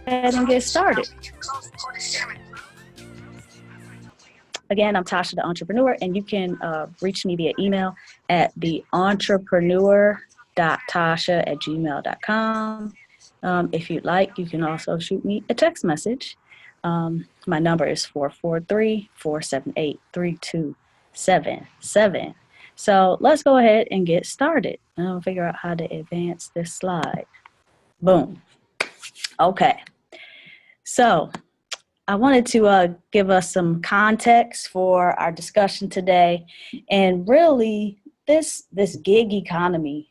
ahead and get started. Again, I'm Tasha the Entrepreneur, and you can reach me via email at theentrepreneur.tasha@gmail.com. If you'd like, you can also shoot me a text message. My number is 443-478-3277. So let's go ahead and get started. I'll figure out how to advance this slide. Boom. Okay. So I wanted to give us some context for our discussion today, and really this gig economy,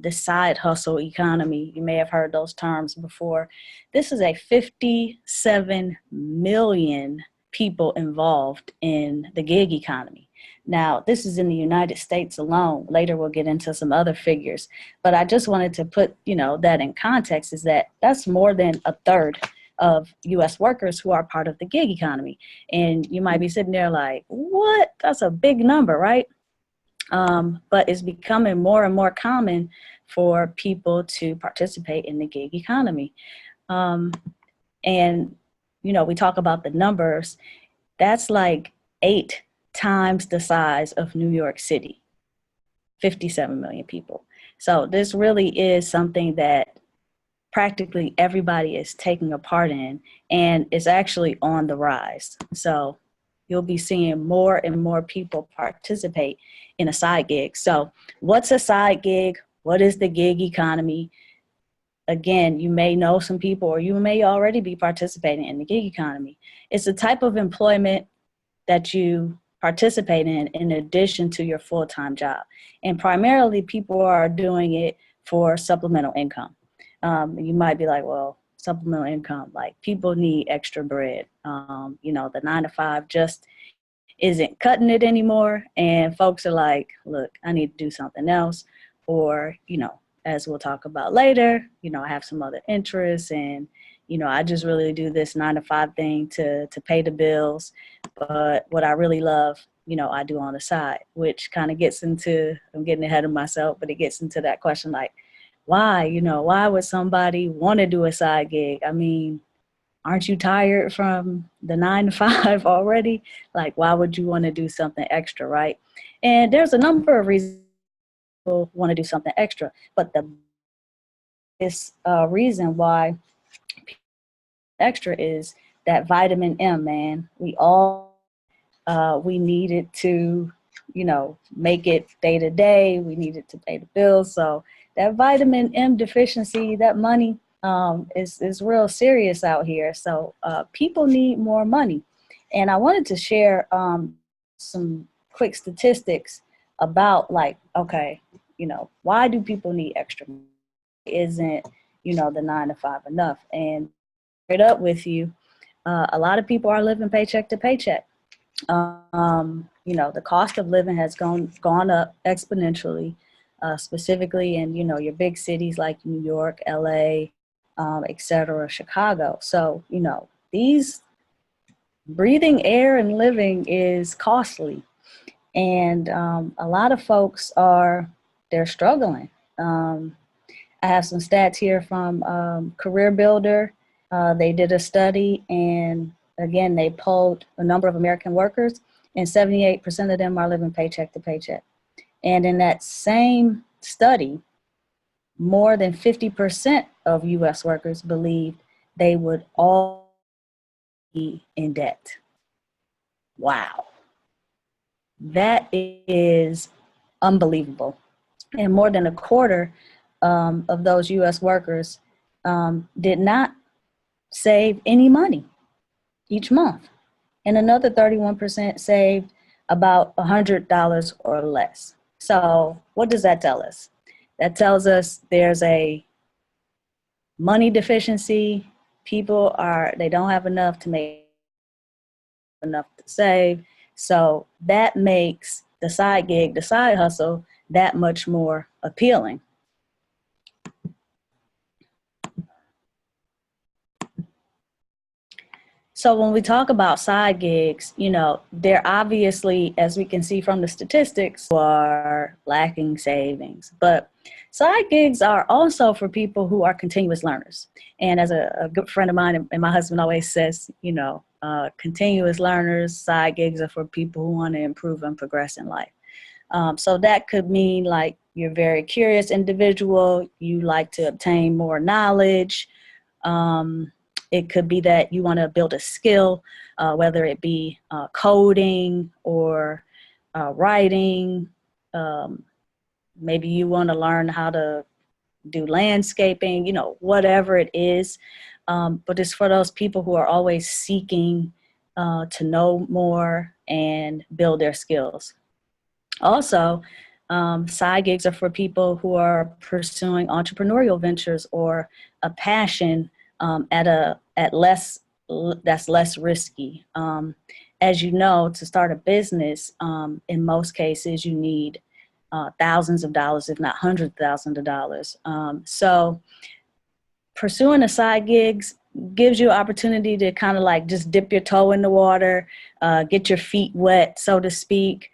this side hustle economy. You may have heard those terms before. This is a 57 million people involved in the gig economy. Now, this is in the United States alone. Later, we'll get into some other figures, but I just wanted to put that in context. Is that's more than a third of U.S. workers who are part of the gig economy. And you might be sitting there like, what? That's a big number, right? But it's becoming more and more common for people to participate in the gig economy. And, we talk about the numbers. That's like 8 times the size of New York City, 57 million people. So this really is something that practically everybody is taking a part in, and it's actually on the rise. So you'll be seeing more and more people participate in a side gig. So what's a side gig? What is the gig economy? Again, you may know some people, or you may already be participating in the gig economy. It's a type of employment that you participate in addition to your full-time job. And primarily people are doing it for supplemental income. You might be like, well, supplemental income, like people need extra bread. The 9-to-5 just isn't cutting it anymore. And folks are like, look, I need to do something else. Or, as we'll talk about later, I have some other interests, and, I just really do this 9-to-5 thing to pay the bills. But what I really love, I do on the side, which kind of gets into, I'm getting ahead of myself, but it gets into that question like, why? Why would somebody want to do a side gig? I mean, aren't you tired from the 9-to-5 already? Like, why would you want to do something extra, right? And there's a number of reasons people want to do something extra, but the biggest reason why extra is that vitamin M, man. We need it to, make it day to day. We need it to pay the bills. So that vitamin M deficiency, that money is real serious out here. So people need more money. And I wanted to share some quick statistics about okay, why do people need extra money? Isn't, the 9-to-5 enough? And straight up with you, a lot of people are living paycheck to paycheck. The cost of living has gone up exponentially, specifically in, your big cities like New York, LA, et cetera, Chicago. So, these breathing air and living is costly. And a lot of folks they're struggling. I have some stats here from Career Builder. They did a study, and again, they polled a number of American workers, and 78% of them are living paycheck to paycheck. And in that same study, more than 50% of U.S. workers believed they would all be in debt. Wow. That is unbelievable. And more than a quarter of those U.S. workers did not save any money each month. And another 31% saved about $100 or less. So what does that tell us? That tells us there's a money deficiency. People they don't have enough to make enough to save. So that makes the side gig, the side hustle, that much more appealing. So when we talk about side gigs, they're obviously, as we can see from the statistics, are lacking savings. But Side gigs are also for people who are continuous learners. And as a good friend of mine and my husband always says, continuous learners, side gigs are for people who want to improve and progress in life. So that could mean like you're a very curious individual, you like to obtain more knowledge. It could be that you want to build a skill, whether it be coding or writing. Maybe you want to learn how to do landscaping, whatever it is. But it's for those people who are always seeking to know more and build their skills. Also, side gigs are for people who are pursuing entrepreneurial ventures or a passion that's less risky. As you know, to start a business, in most cases, you need thousands of dollars, if not hundreds of thousands of dollars. So pursuing a side gigs gives you opportunity to kind of like just dip your toe in the water, get your feet wet, so to speak,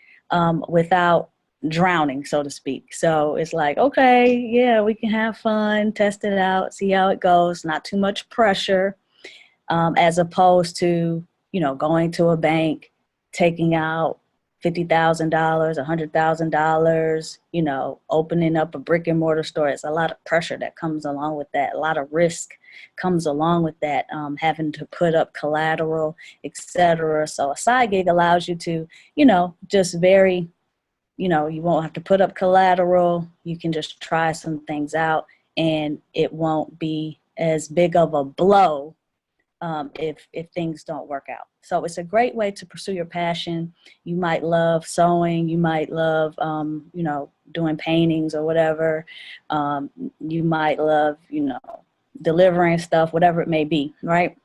without drowning, so to speak. So it's like, okay, yeah, we can have fun, test it out, see how it goes, not too much pressure, as opposed to, going to a bank, taking out $50,000, $100,000, opening up a brick and mortar store. It's a lot of pressure that comes along with that. A lot of risk comes along with that, having to put up collateral, etc. So a side gig allows you to, just you won't have to put up collateral. You can just try some things out and it won't be as big of a blow if things don't work out. So it's a great way to pursue your passion. You might love sewing. You might love, doing paintings or whatever. You might love, delivering stuff, whatever it may be, right?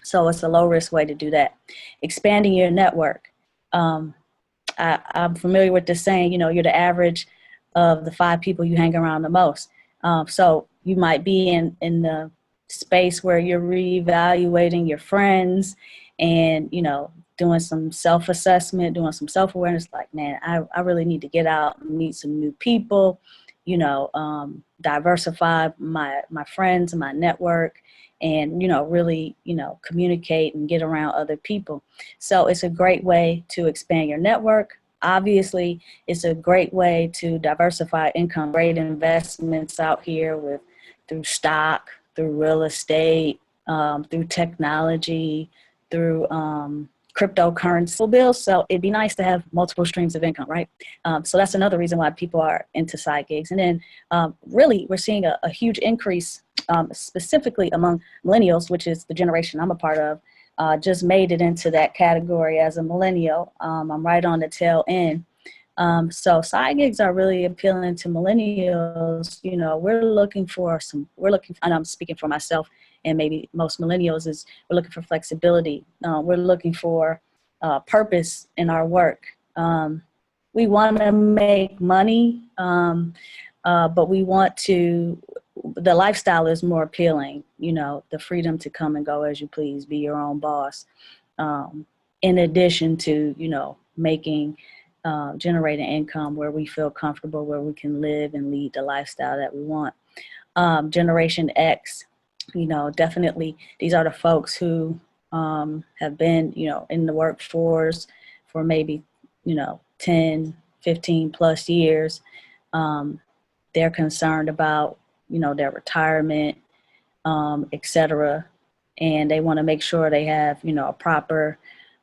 So it's a low risk way to do that. Expanding your network. I'm familiar with this saying, you're the average of the 5 people you hang around the most. So you might be in the space where you're reevaluating your friends and, doing some self-assessment, doing some self-awareness, like, man, I really need to get out and meet some new people, diversify my friends and my network and, really, communicate and get around other people. So it's a great way to expand your network. Obviously, it's a great way to diversify income. Great investments out here through stock, through real estate, through technology, through cryptocurrency bills. So it'd be nice to have multiple streams of income, right? So that's another reason why people are into side gigs. And then really, we're seeing a huge increase specifically among millennials, which is the generation I'm a part of. Just made it into that category as a millennial. I'm right on the tail end. So side gigs are really appealing to millennials. And I'm speaking for myself and maybe most millennials, is we're looking for flexibility. We're looking for purpose in our work. We want to make money, but the lifestyle is more appealing, the freedom to come and go as you please, be your own boss. In addition to, generating income where we feel comfortable, where we can live and lead the lifestyle that we want. Generation X, definitely these are the folks who have been, in the workforce for maybe, 10, 15 plus years. They're concerned about, their retirement, et cetera. And they want to make sure they have, a proper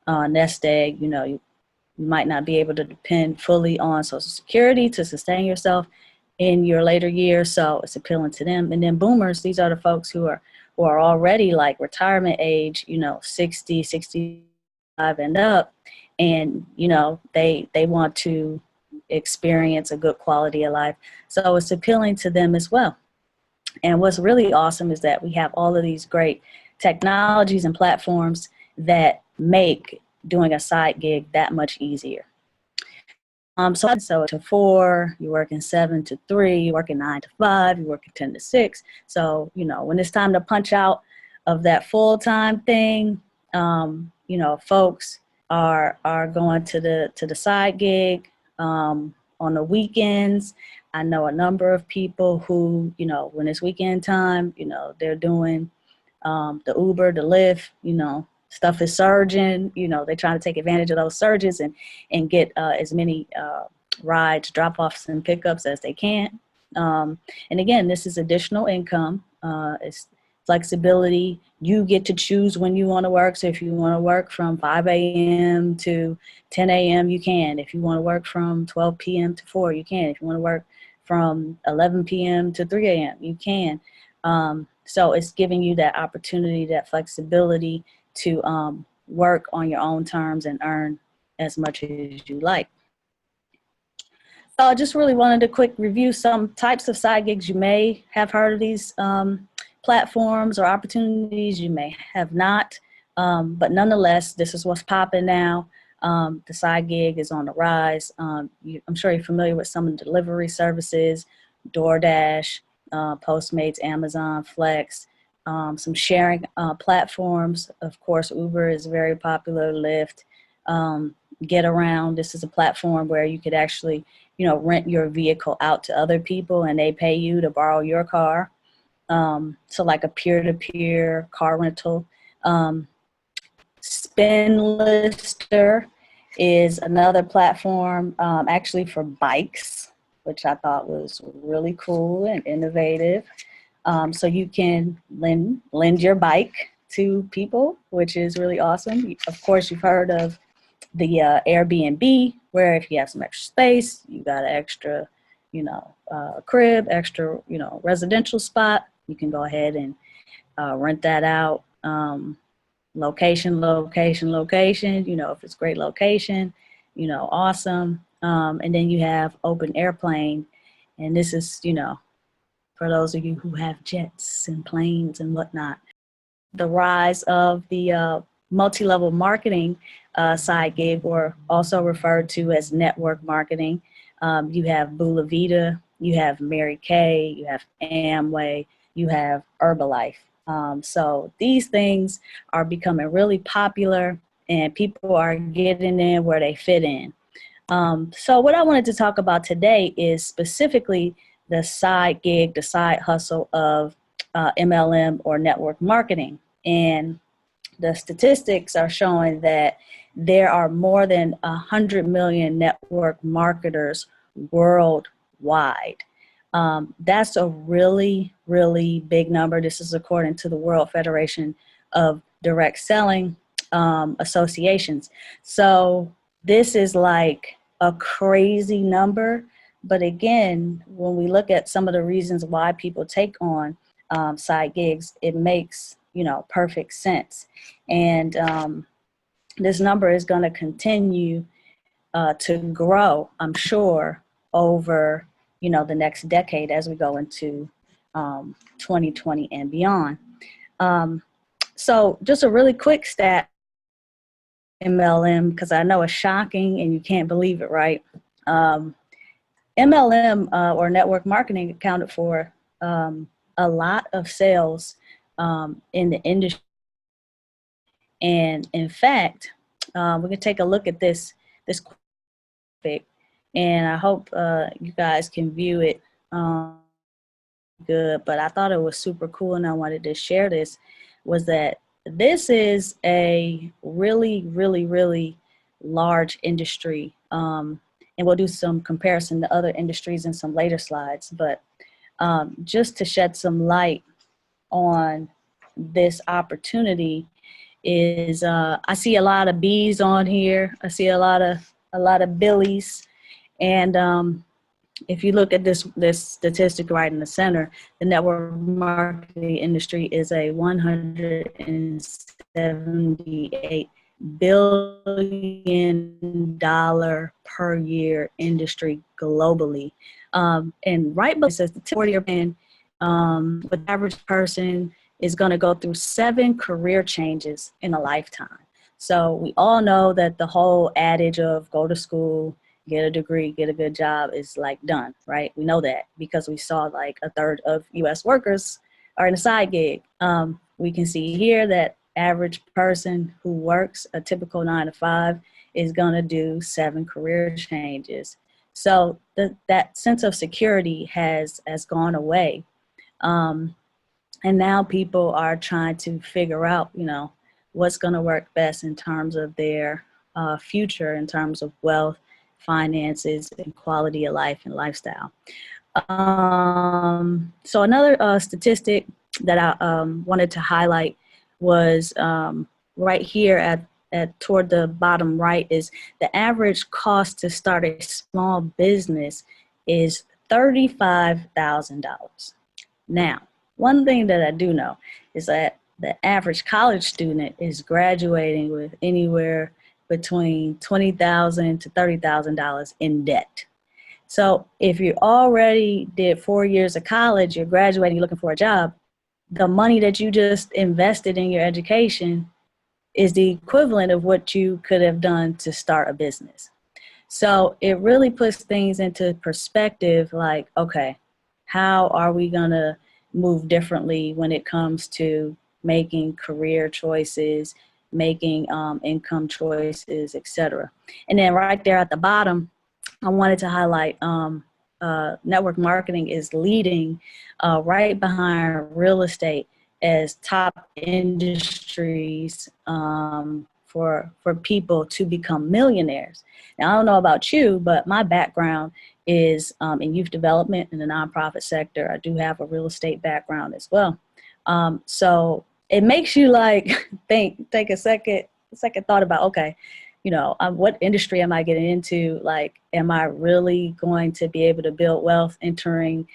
nest egg. You might not be able to depend fully on Social Security to sustain yourself in your later years. So it's appealing to them. And then boomers, these are the folks who are already like retirement age, 60, 65 and up. And, they want to experience a good quality of life. So it's appealing to them as well. And what's really awesome is that we have all of these great technologies and platforms that make doing a side gig that much easier. So to 4, you're working 7 to 3, you're working 9 to 5, you're working 10 to 6. So, when it's time to punch out of that full-time thing, folks are going to the side gig. on the weekends, I know a number of people who, you know, when it's weekend time, you know, they're doing the Uber, the Lyft, you know, stuff is surging, you know, they're trying to take advantage of those surges and get as many rides, drop-offs and pickups as they can. And again, this is additional income. It's flexibility. You get to choose when you want to work. So if you want to work from 5 a.m. to 10 a.m., you can. If you want to work from 12 p.m. to 4, you can. If you want to work from 11 p.m. to 3 a.m., you can. So it's giving you that opportunity, that flexibility to work on your own terms and earn as much as you like. So I just really wanted to quick review some types of side gigs. You may have heard of these platforms or opportunities, you may have not, but nonetheless, this is what's popping now. The side gig is on the rise. I'm sure you're familiar with some of the delivery services, DoorDash, Postmates, Amazon, Flex, some sharing platforms. Of course, Uber is very popular, Lyft, Get Around. This is a platform where you could actually, you know, rent your vehicle out to other people and they pay you to borrow your car. So like a peer-to-peer car rental. Spinlister is another platform actually for bikes, which I thought was really cool and innovative. So you can lend your bike to people, which is really awesome. Of course, you've heard of the Airbnb, where if you have some extra space, you got an extra, you know, crib, extra, you know, residential spot, you can go ahead and rent that out. Location, you know, if it's great location, you know, awesome. And then you have Open Airplane, and this is, you know, for those of you who have jets and planes and whatnot. The rise of the multi-level marketing side gig, or also referred to as network marketing. You have Bula Vita, you have Mary Kay, you have Amway, you have Herbalife. So these things are becoming really popular and people are getting in where they fit in. So what I wanted to talk about today is specifically the side gig, the side hustle of MLM or network marketing. And the statistics are showing that there are more than 100 million network marketers worldwide. That's a really, really big number. This is according to the World Federation of Direct Selling Associations. So this is like a crazy number. But again, when we look at some of the reasons why people take on side gigs, it makes, you know, perfect sense. And this number is going to continue to grow, I'm sure, over, you know, the next decade as we go into 2020 and beyond. So just a really quick stat, MLM, because I know it's shocking and you can't believe it, right? MLM or network marketing accounted for a lot of sales in the industry. And in fact, we can take a look at this graphic, and I hope you guys can view it good, but I thought it was super cool and I wanted to share this, was that this is a really, really, really large industry. And we'll do some comparison to other industries in some later slides, but just to shed some light on this opportunity is I see a lot of B's on here. I see a lot of Billies, and if you look at this statistic right in the center, the network marketing industry is a $178 billion per year industry globally. And right below it says the 40-year plan, with the average person is going to go through 7 career changes in a lifetime. So we all know that the whole adage of go to school, get a degree, get a good job is like done, right? We know that because we saw like a third of US workers are in a side gig. We can see here that average person who works a typical 9 to 5 is going to do 7 career changes. So that sense of security has gone away. And now people are trying to figure out, what's going to work best in terms of their future, in terms of wealth, finances, and quality of life and lifestyle. So another statistic that I wanted to highlight was right here at toward the bottom right is the average cost to start a small business is $35,000. Now, one thing that I do know is that the average college student is graduating with anywhere between $20,000 to $30,000 in debt. So if you already did 4 years of college, you're graduating, you're looking for a job, the money that you just invested in your education is the equivalent of what you could have done to start a business. So it really puts things into perspective, like, okay, how are we going to move differently when it comes to making career choices, making income choices, etc. And then right there at the bottom, I wanted to highlight network marketing is leading right behind real estate as top industries for people to become millionaires. Now, I don't know about you, but my background is in youth development in the nonprofit sector. I do have a real estate background as well. So it makes you like take a second thought about, okay, what industry am I getting into? Like, am I really going to be able to build wealth entering,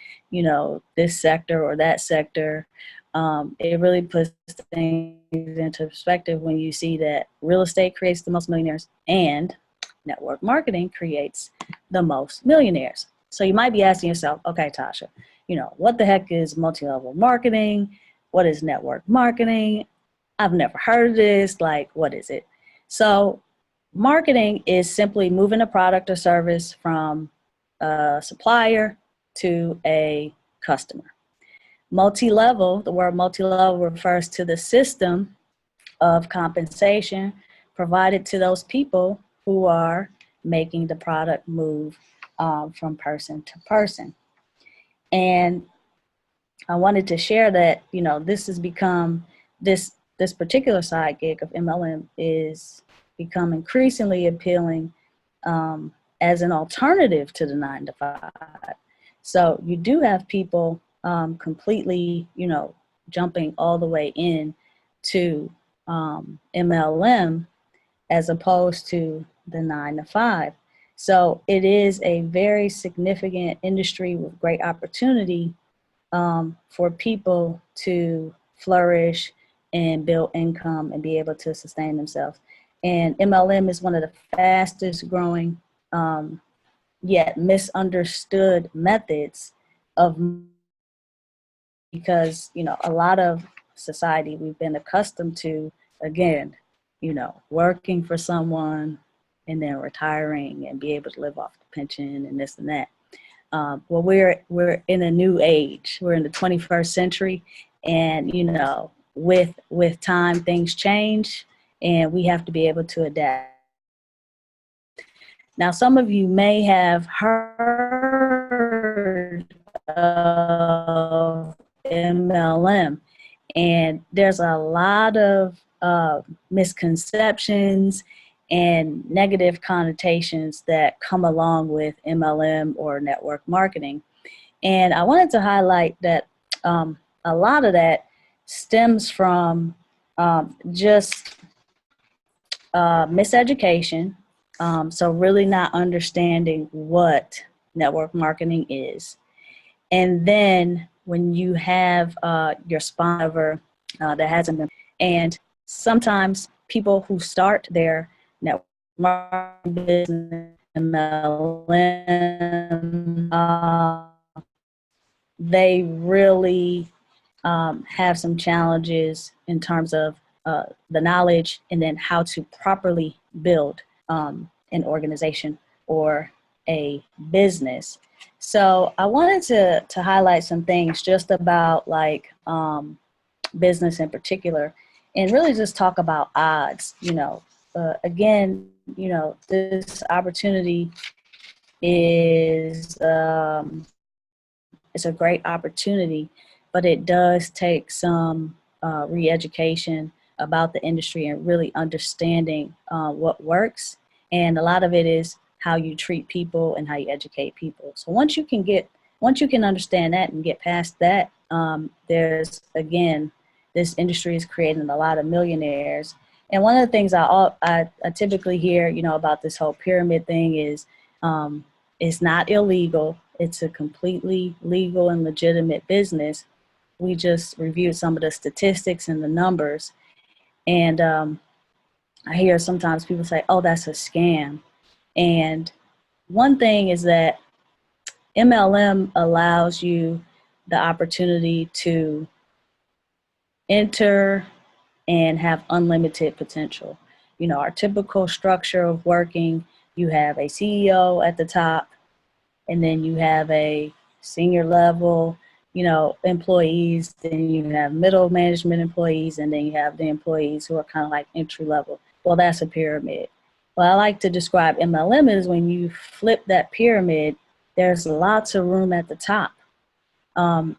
this sector or that sector? It really puts things into perspective when you see that real estate creates the most millionaires and network marketing creates the most millionaires. So you might be asking yourself, okay, Tasha, what the heck is multi-level marketing? What is network marketing? I've never heard of this. Like, what is it? So marketing is simply moving a product or service from a supplier to a customer. Multi-level, the word multi-level refers to the system of compensation provided to those people who are making the product move from person to person. And I wanted to share that, this has become, this particular side gig of MLM is become increasingly appealing as an alternative to the 9 to 5. So you do have people completely, jumping all the way in to MLM as opposed to the 9 to 5. So it is a very significant industry with great opportunity for people to flourish and build income and be able to sustain themselves. And MLM is one of the fastest growing yet misunderstood methods of, because a lot of society, we've been accustomed to, again, working for someone and then retiring and be able to live off the pension and this and that. Well, we're in a new age. We're in the 21st century, and with time things change, and we have to be able to adapt. Now, some of you may have heard of MLM, and there's a lot of misconceptions and negative connotations that come along with MLM or network marketing. And I wanted to highlight that a lot of that stems from just miseducation. So really not understanding what network marketing is. And then when you have your sponsor that hasn't been, and sometimes people who start their network marketing business, MLM, they really have some challenges in terms of the knowledge and then how to properly build an organization or a business. So I wanted to highlight some things just about like business in particular, and really just talk about odds. Again, this opportunity is it's a great opportunity, but it does take some re-education about the industry and really understanding what works. And a lot of it is how you treat people and how you educate people. So once you can understand that and get past that, there's again, this industry is creating a lot of millionaires. And one of the things I typically hear, about this whole pyramid thing is it's not illegal. It's a completely legal and legitimate business. We just reviewed some of the statistics and the numbers. And I hear sometimes people say, oh, that's a scam. And one thing is that MLM allows you the opportunity to enter and have unlimited potential. Our typical structure of working, you have a CEO at the top, and then you have a senior level, employees, then you have middle management employees, and then you have the employees who are kind of like entry level. Well, that's a pyramid. What I like to describe MLM is when you flip that pyramid, there's lots of room at the top.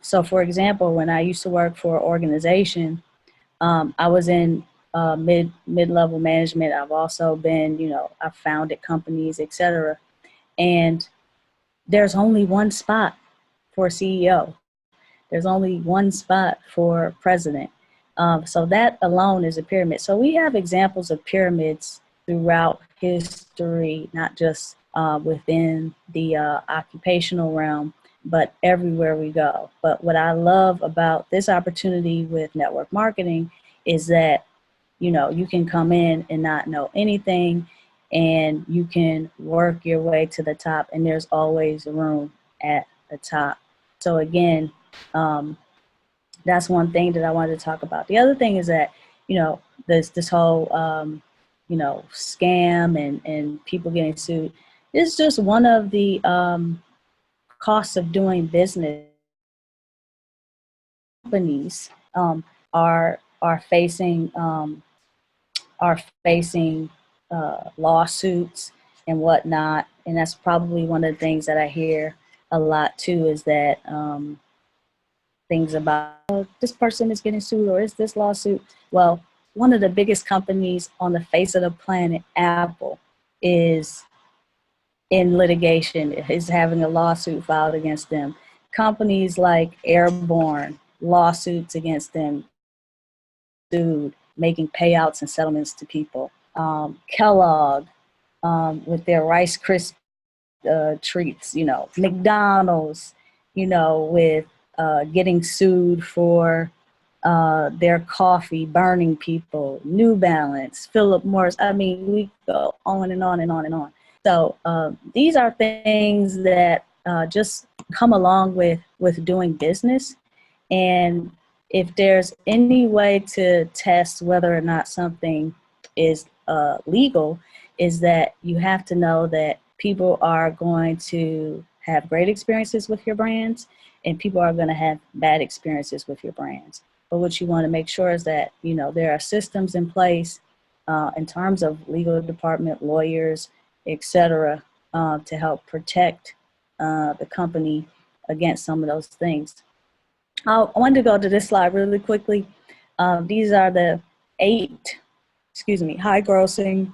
So for example, when I used to work for an organization, I was in mid-level management. I've also been, I've founded companies, etc. And there's only one spot for CEO. There's only one spot for president. So that alone is a pyramid. So we have examples of pyramids throughout history, not just within the occupational realm, but everywhere we go. But what I love about this opportunity with network marketing is that, you can come in and not know anything, and you can work your way to the top, and there's always room at the top. So again, that's one thing that I wanted to talk about. The other thing is that, this whole, scam and people getting sued is just one of the costs of doing business. Companies are facing lawsuits and whatnot, and that's probably one of the things that I hear a lot too, is that things about, oh, this person is getting sued or is this lawsuit. Well, one of the biggest companies on the face of the planet, Apple, is in litigation, is having a lawsuit filed against them. Companies like Airborne, lawsuits against them, sued, making payouts and settlements to people. Kellogg, with their Rice Krispie treats, McDonald's, with getting sued for their coffee burning people, New Balance, Philip Morris. I mean, we go on and on and on and on. So these are things that just come along with doing business. And if there's any way to test whether or not something is legal, is that you have to know that people are going to have great experiences with your brands, and people are going to have bad experiences with your brands. But what you want to make sure is that, there are systems in place in terms of legal department, lawyers, etc., to help protect the company against some of those things. I wanted to go to this slide really quickly. These are the 8, high grossing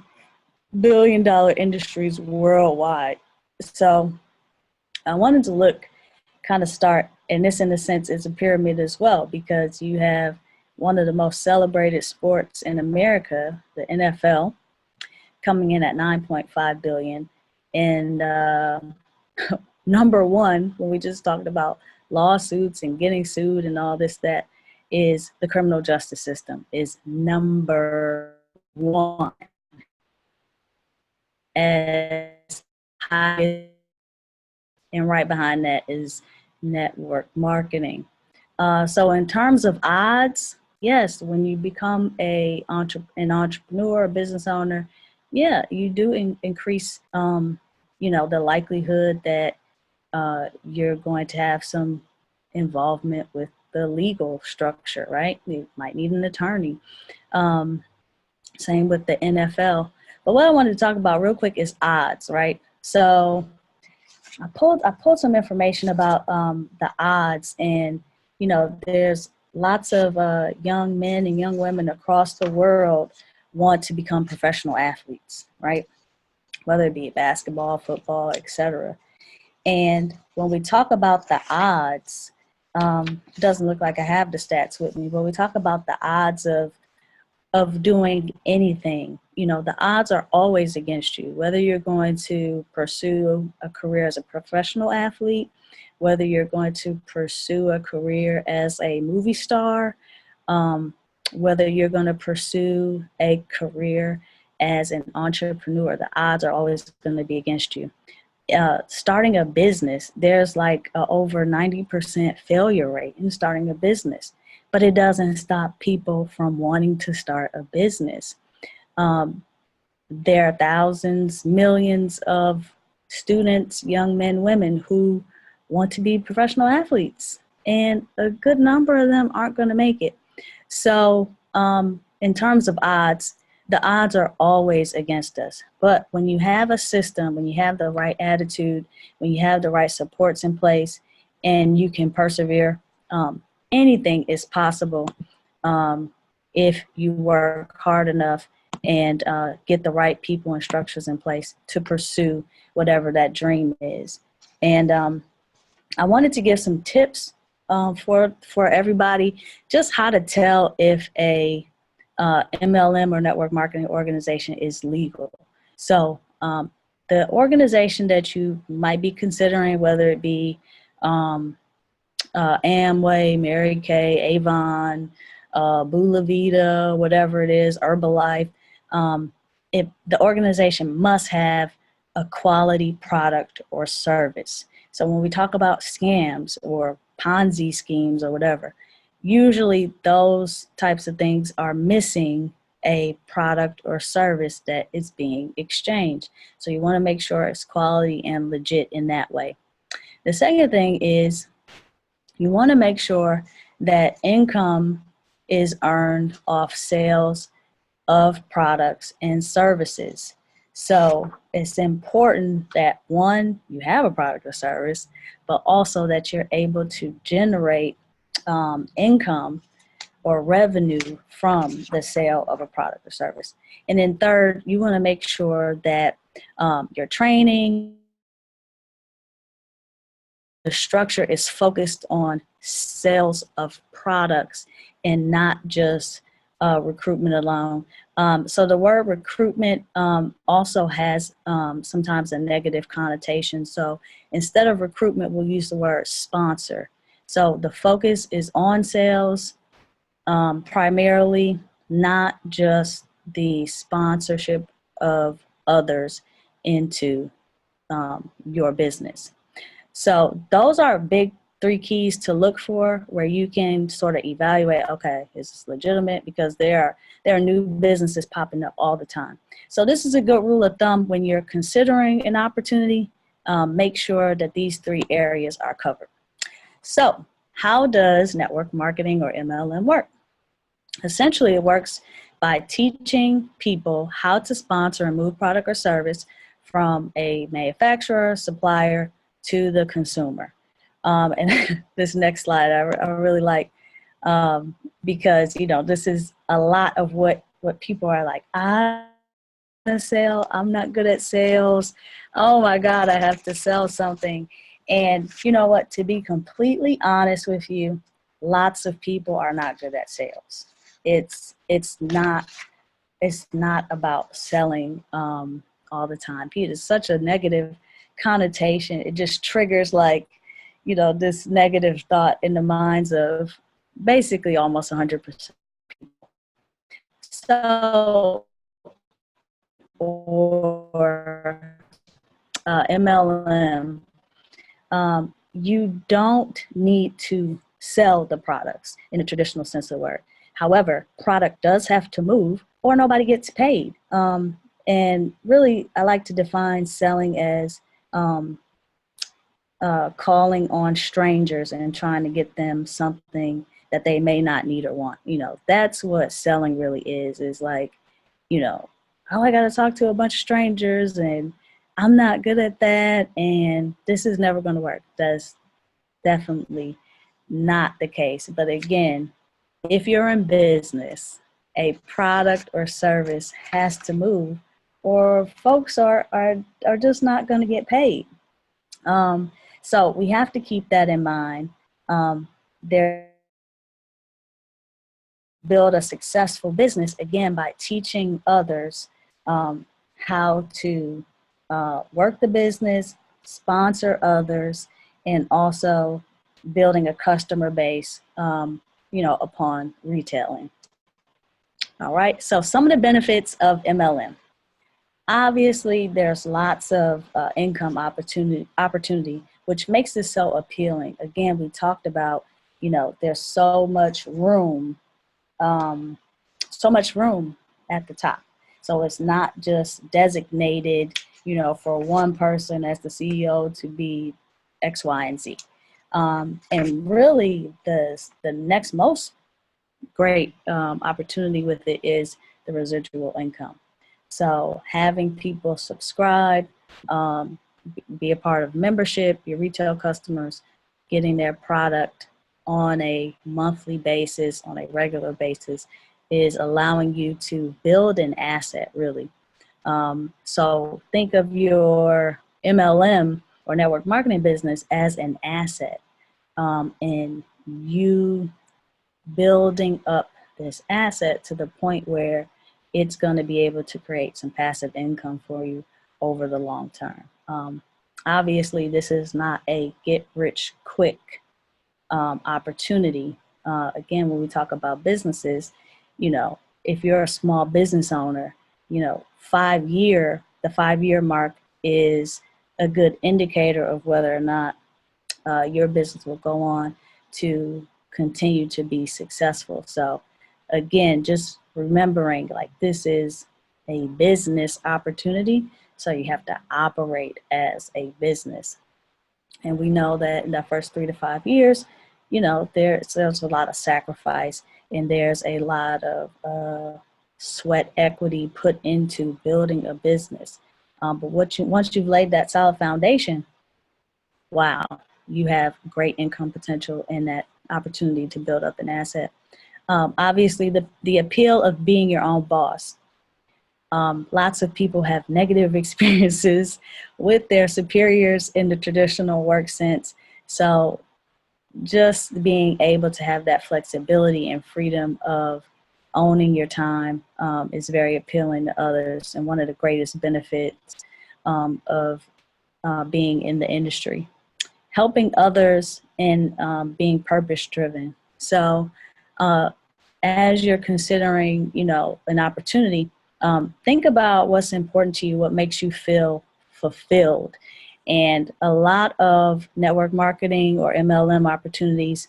billion-dollar industries worldwide. So I wanted to start, and this in a sense is a pyramid as well, because you have one of the most celebrated sports in America, the NFL, coming in at 9.5 billion. And number one, when we just talked about lawsuits and getting sued and all this, that is the criminal justice system is number one as high, and right behind that is network marketing. So in terms of odds, yes, when you become an entrepreneur, a business owner, yeah, you do increase, the likelihood that you're going to have some involvement with the legal structure, right? You might need an attorney. Same with the NFL. But what I wanted to talk about real quick is odds, right? So I pulled some information about the odds, and there's lots of young men and young women across the world want to become professional athletes, right? Whether it be basketball, football, etc. And when we talk about the odds, it doesn't look like I have the stats with me, but we talk about the odds of doing anything. The odds are always against you, whether you're going to pursue a career as a professional athlete, whether you're going to pursue a career as a movie star, um, whether you're going to pursue a career as an entrepreneur, the odds are always going to be against you. Starting a business, there's like a over 90% failure rate in starting a business, but it doesn't stop people from wanting to start a business. Um, there are thousands, millions of students, young men, women who want to be professional athletes, and a good number of them aren't going to make it. So, in terms of odds, the odds are always against us. But when you have a system, when you have the right attitude, when you have the right supports in place, and you can persevere, anything is possible um, if you work hard enough and get the right people and structures in place to pursue whatever that dream is. And I wanted to give some tips for everybody, just how to tell if a MLM or network marketing organization is legal. So the organization that you might be considering, whether it be Amway, Mary Kay, Avon, Bula Vita, whatever it is, Herbalife, the organization must have a quality product or service. So when we talk about scams or Ponzi schemes or whatever, usually those types of things are missing a product or service that is being exchanged. So you want to make sure it's quality and legit in that way. The second thing is you want to make sure that income is earned off sales of products and services. So it's important that, one, you have a product or service, but also that you're able to generate income or revenue from the sale of a product or service. And then third, you want to make sure that your training, the structure is focused on sales of products and not just recruitment alone. So the word recruitment also has sometimes a negative connotation. So instead of recruitment, we'll use the word sponsor. So the focus is on sales primarily, not just the sponsorship of others into your business. So those are big three keys to look for, where you can sort of evaluate, okay, is this legitimate? Because there are new businesses popping up all the time. So this is a good rule of thumb when you're considering an opportunity. Make sure that these three areas are covered. So how does network marketing or MLM work? Essentially, it works by teaching people how to sponsor and move product or service from a manufacturer, supplier, to the consumer. And this next slide I really like because, this is a lot of what people are like, I'm not good at sales. Oh my God, I have to sell something. And you know what, to be completely honest with you, lots of people are not good at sales. It's not about selling all the time. It's such a negative connotation. It just triggers this negative thought in the minds of basically almost 100%. So, or MLM, you don't need to sell the products in the traditional sense of the word. However, product does have to move or nobody gets paid. And really, I like to define selling as calling on strangers and trying to get them something that they may not need or want. That's what selling really is like, oh, I got to talk to a bunch of strangers and I'm not good at that and this is never going to work. That's definitely not the case. But again, if you're in business, a product or service has to move, or folks are just not going to get paid. Um, so we have to keep that in mind. There, build a successful business again by teaching others how to work the business, sponsor others, and also building a customer base, upon retailing. All right. So some of the benefits of MLM. Obviously, there's lots of income opportunity, which makes this so appealing. Again, we talked about, there's um, so much room at the top. So it's not just designated, for one person as the CEO to be X, Y, and Z. And really, the next most great opportunity with it is the residual income. So having people subscribe, be a part of membership, your retail customers, getting their product on a monthly basis, on a regular basis, is allowing you to build an asset, really. So think of your MLM or network marketing business as an asset, and you building up this asset to the point where it's going to be able to create some passive income for you over the long term. Obviously, this is not a get rich quick opportunity. Again, when we talk about businesses, if you're a small business owner, the 5 year mark is a good indicator of whether or not your business will go on to continue to be successful. So again, just remembering like this is a business opportunity. So you have to operate as a business. And we know that in the first 3 to 5 years, there's a lot of sacrifice and there's a lot of sweat equity put into building a business. But once you've laid that solid foundation, wow, you have great income potential and that opportunity to build up an asset. Obviously, the appeal of being your own boss. Lots of people have negative experiences with their superiors in the traditional work sense. So just being able to have that flexibility and freedom of owning your time is very appealing to others, and one of the greatest benefits of being in the industry. Helping others and being purpose driven. So as you're considering, an opportunity, think about what's important to you, what makes you feel fulfilled. And a lot of network marketing or MLM opportunities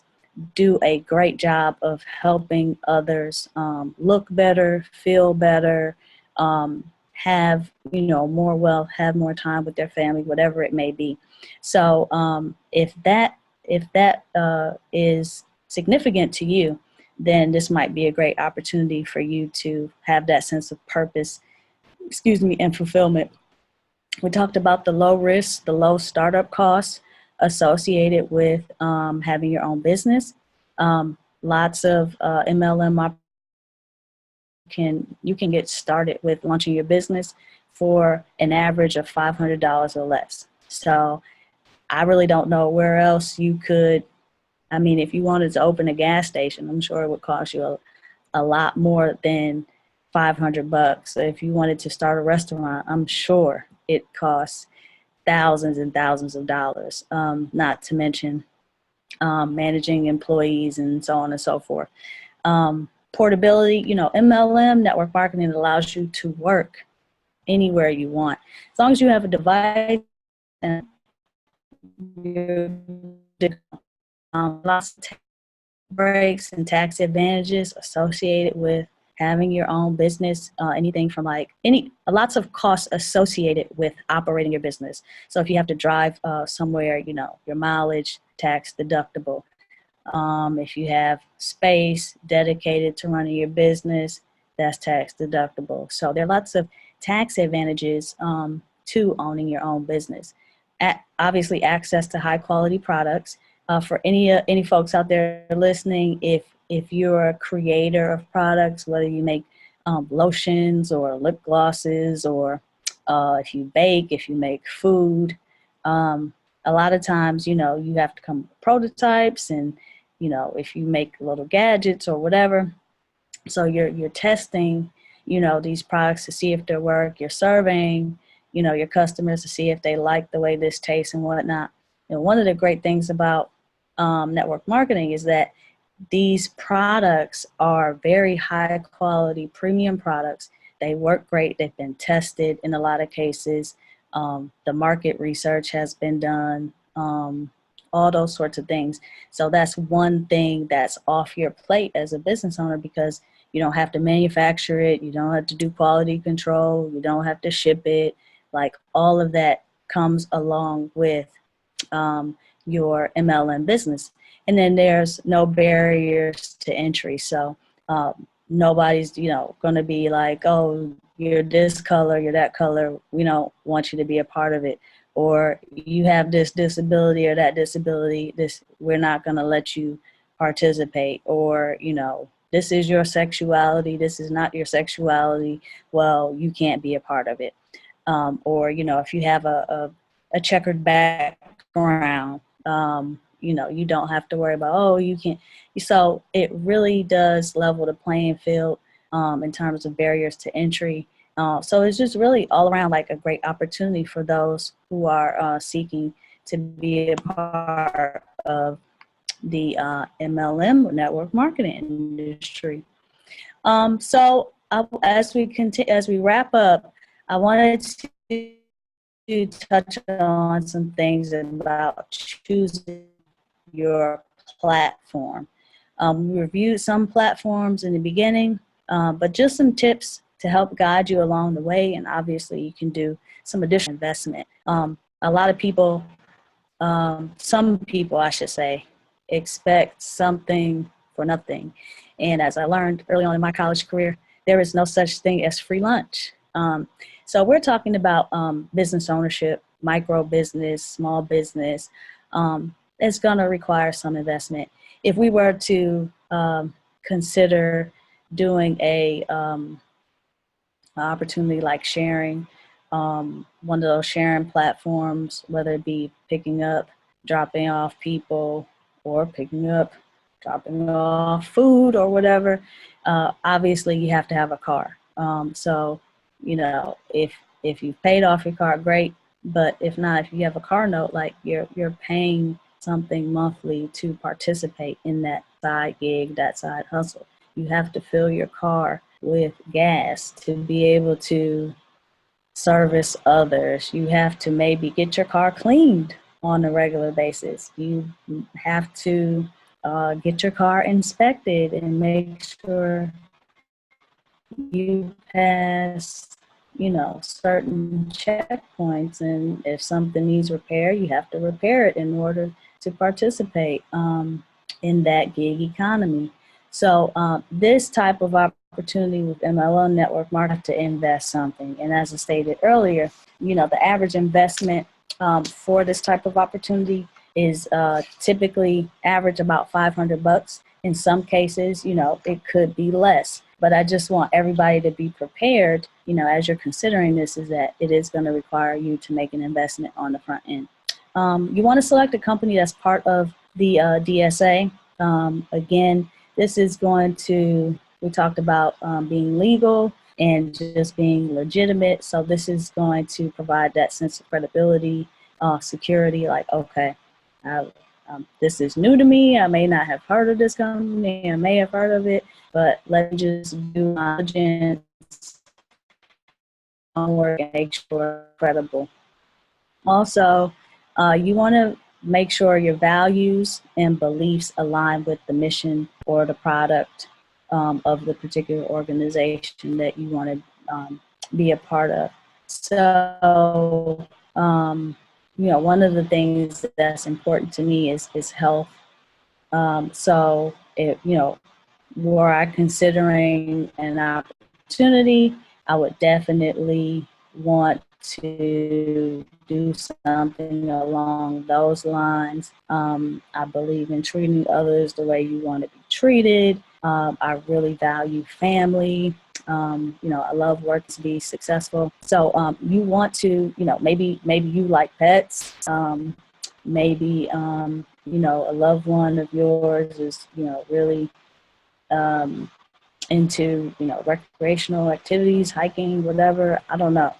do a great job of helping others look better, feel better, have, more wealth, have more time with their family, whatever it may be. So if that is significant to you, then this might be a great opportunity for you to have that sense of purpose, and fulfillment. We talked about the low risk, the low startup costs associated with having your own business. Lots of MLM you can get started with launching your business for an average of $500 or less. So I really don't know where else you could. I mean, if you wanted to open a gas station, I'm sure it would cost you a lot more than $500. If you wanted to start a restaurant, I'm sure it costs thousands and thousands of dollars, not to mention managing employees and so on and so forth. Portability, MLM network marketing allows you to work anywhere you want. As long as you have a device and you're lots of breaks and tax advantages associated with having your own business, anything from lots of costs associated with operating your business. So if you have to drive somewhere, your mileage, tax deductible. If you have space dedicated to running your business, that's tax deductible. So there are lots of tax advantages to owning your own business. Obviously, access to high quality products. For any folks out there listening, if you're a creator of products, whether you make lotions or lip glosses, or if you bake, if you make food, a lot of times, you know, you have to come with prototypes, and, you know, if you make little gadgets or whatever, so you're testing, you know, these products to see if they work. You're surveying, you know, your customers to see if they like the way this tastes and whatnot. And one of the great things about network marketing is that these products are very high quality premium products. They work great. They've been tested in a lot of cases. The market research has been done, all those sorts of things. So that's one thing that's off your plate as a business owner, because you don't have to manufacture it. You don't have to do quality control. You don't have to ship it. Like, all of that comes along with your MLM business. And then there's no barriers to entry. So nobody's, you know, going to be like, oh, you're this color, you're that color, we don't want you to be a part of it. Or you have this disability or that disability, we're not going to let you participate. Or, you know, this is your sexuality, this is not your sexuality, well, you can't be a part of it. Or, you know, if you have a checkered background, you know, you don't have to worry about, oh, you can't. So it really does level the playing field in terms of barriers to entry. So it's just really all around like a great opportunity for those who are seeking to be a part of the MLM network marketing industry. As we continue, as we wrap up, I wanted to touch on some things about choosing your platform. We reviewed some platforms in the beginning, but just some tips to help guide you along the way. And obviously you can do some additional investment. A lot of people, some people, I should say, expect something for nothing. And as I learned early on in my college career, there is no such thing as free lunch. So we're talking about business ownership, micro business, small business. It's going to require some investment. If we were to consider doing a opportunity like sharing, one of those sharing platforms, whether it be picking up, dropping off people, or picking up, dropping off food or whatever, obviously you have to have a car. So, you know, if you've paid off your car, great. But if not, if you have a car note, like you're paying something monthly to participate in that side gig, that side hustle. You have to fill your car with gas to be able to service others. You have to maybe get your car cleaned on a regular basis. You have to get your car inspected and make sure you pass, you know, certain checkpoints. And if something needs repair, you have to repair it in order to participate in that gig economy. So this type of opportunity with MLM network marketing, to invest something. And as I stated earlier, you know, the average investment for this type of opportunity is typically average about $500. In some cases, you know, it could be less. But I just want everybody to be prepared, you know, as you're considering this, is that it is going to require you to make an investment on the front end. You want to select a company that's part of the DSA. Again, this is going to, we talked about being legal and just being legitimate. So this is going to provide that sense of credibility, security, like, okay, this is new to me. I may not have heard of this company. I may have heard of it, but let's just do my diligence, homework, and make sure it's credible. Also, you want to make sure your values and beliefs align with the mission or the product of the particular organization that you want to be a part of. So, you know, one of the things that's important to me is health. So, if, you know, were I considering an opportunity, I would definitely want to do something along those lines. I believe in treating others the way you want to be treated. I really value family. I love work to be successful. So you want to, maybe you like pets. Maybe a loved one of yours is, really into, recreational activities, hiking, whatever. I don't know.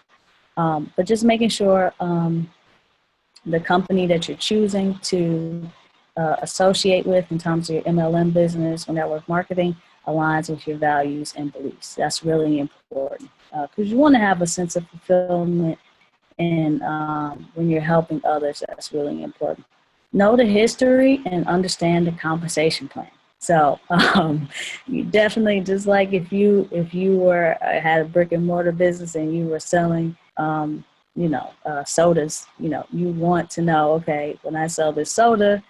But just making sure the company that you're choosing to associate with in terms of your MLM business or network marketing aligns with your values and beliefs. That's really important because you want to have a sense of fulfillment, and when you're helping others, that's really important. Know the history and understand the compensation plan. So you definitely, just like if you were had a brick and mortar business and you were selling sodas, you want to know, okay, when I sell this soda,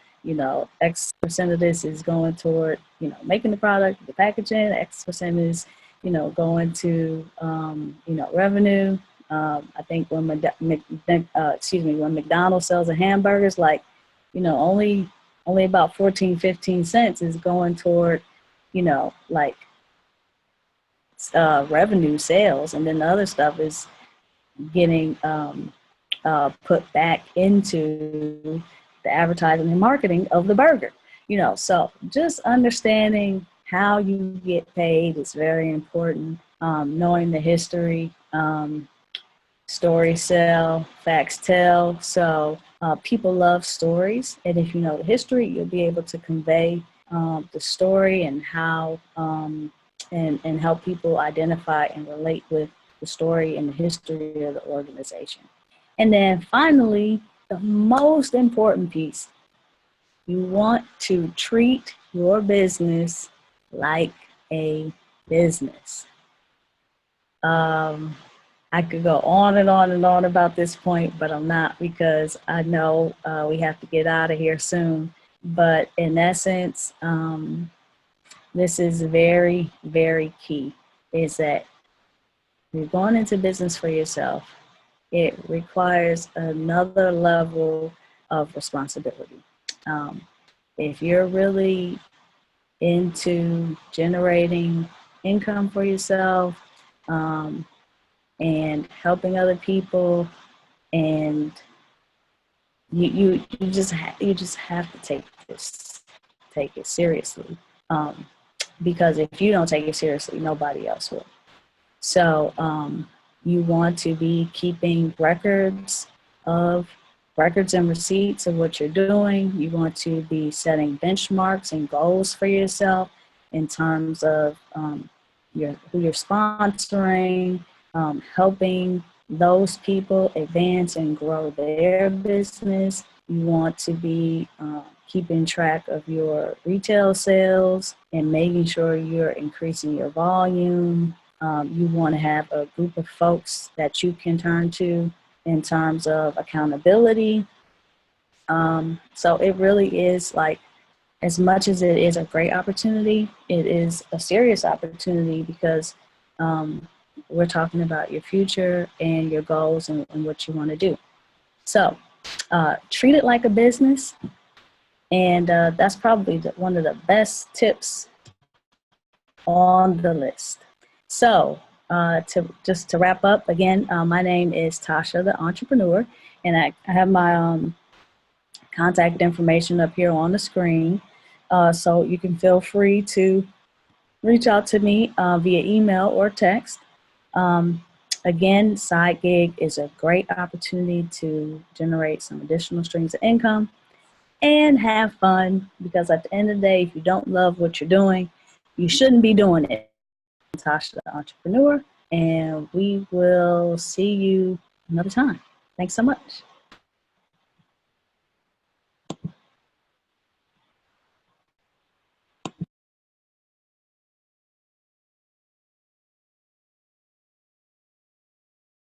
X percent of this is going toward, making the product, the packaging, X percent is, going to, revenue. I think when when McDonald's sells a hamburgers, like, only about 14, 15 cents is going toward, revenue sales. And then the other stuff is getting put back into the advertising and marketing of the burger. So just understanding how you get paid is very important. Knowing the history, stories sell, facts tell. So people love stories. And if you know the history, you'll be able to convey the story and how and help people identify and relate with the story and the history of the organization. And then finally, the most important piece, you want to treat your business like a business. I could go on and on and on about this point, but I'm not, because I know we have to get out of here soon. But in essence, this is very, very key, is that you're going into business for yourself. It requires another level of responsibility. If you're really into generating income for yourself and helping other people, and you just have to take it seriously, because if you don't take it seriously, nobody else will. So you want to be keeping records and receipts of what you're doing. You want to be setting benchmarks and goals for yourself in terms of who you're sponsoring, helping those people advance and grow their business. You want to be keeping track of your retail sales and making sure you're increasing your volume. You want to have a group of folks that you can turn to in terms of accountability. So it really is, like, as much as it is a great opportunity, it is a serious opportunity, because we're talking about your future and your goals and what you want to do. So treat it like a business. And that's probably one of the best tips on the list. So to wrap up, again, my name is Tasha the Entrepreneur, and I have my contact information up here on the screen. So you can feel free to reach out to me via email or text. Again, side gig is a great opportunity to generate some additional streams of income and have fun, because at the end of the day, if you don't love what you're doing, you shouldn't be doing it. I'm Tasha the Entrepreneur, and we will see you another time. Thanks so much.